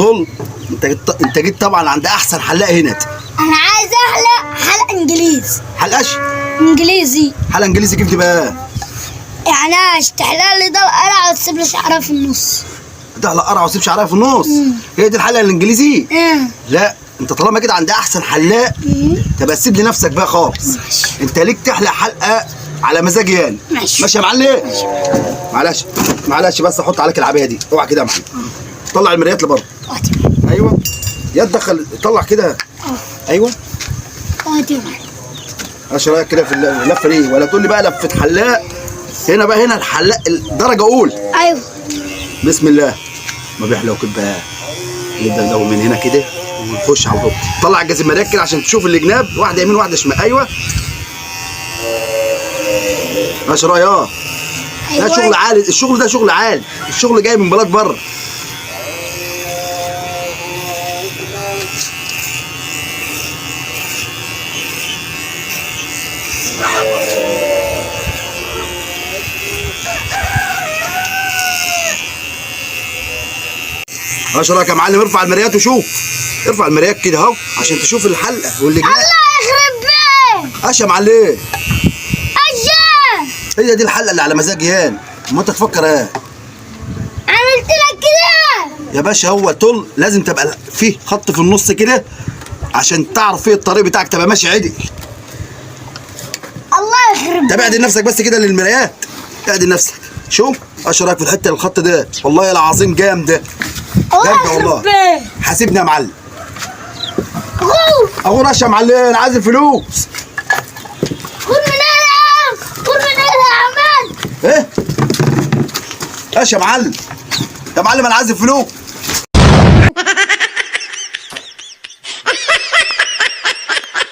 طول انت جيت طبعا عند احسن حلاق هنا. انا عايز حلق انجليزي. حلقش انجليزي. حلقه انجليزي كيف دي بقى؟ يعني تحلق لي ده القرع وتسيب لي شعرها في النص. تحلق قرع وتسيب شعرها في النص؟ هي دي الحلقه الانجليزي؟ لا انت طالما كده عند احسن حلاق تبقى تسيب لي نفسك بقى خالص. ماشي. انت ليك تحلق حلقه على مزاجي يعني. ماشي. ماشي يا معلم؟ ماشي. معلش بس احط عليك العبايه دي، اوعى كده يا معلم. طلع المرايات لبره. ايوه يا تدخل طلع كده. ايوه ايش رايك كده في اللفه دي؟ ولا تقول لي بقى لفه حلاق هنا بقى، هنا الحلاق الدرجه اولى. ايوه بسم الله. ما بيحلو كده بقى، نبدا الاول من هنا كده ونخش على الضبط. طلع الجزماريات كده عشان تشوف الجناب، واحده يمين واحده شمال. ايوه ايش رايك؟ ده شغل عالي، الشغل ده شغل عالي، الشغل جاي من بلاد بره. ايش رايك يا معلم؟ ارفع المرايات وشوف، ارفع المرايات كده اهو عشان تشوف الحلقه واللي جاي. الله يخرب بيك. ايش يا معلم؟ اجا هي دي الحلقه اللي على مزاج يان، ما انت تفكر ايه؟ عملت لك كده يا باشا هو طول لازم تبقى فيه خط في النص كده عشان تعرف فيه الطريق بتاعك تبقى ماشي عدل. الله يخرب طب اعدل نفسك بس كده للمرايات، اعدل نفسك. شوف ايش رايك في الحته الخط ده؟ والله العظيم جامده جامده والله. حاسبني يا معلم. اهو رش يا معلم، انا عايز الفلوس. خد من هنا، خد من هنا يا عماد. ايه؟ ايش يا معلم؟ يا معلم انا عايز الفلوس.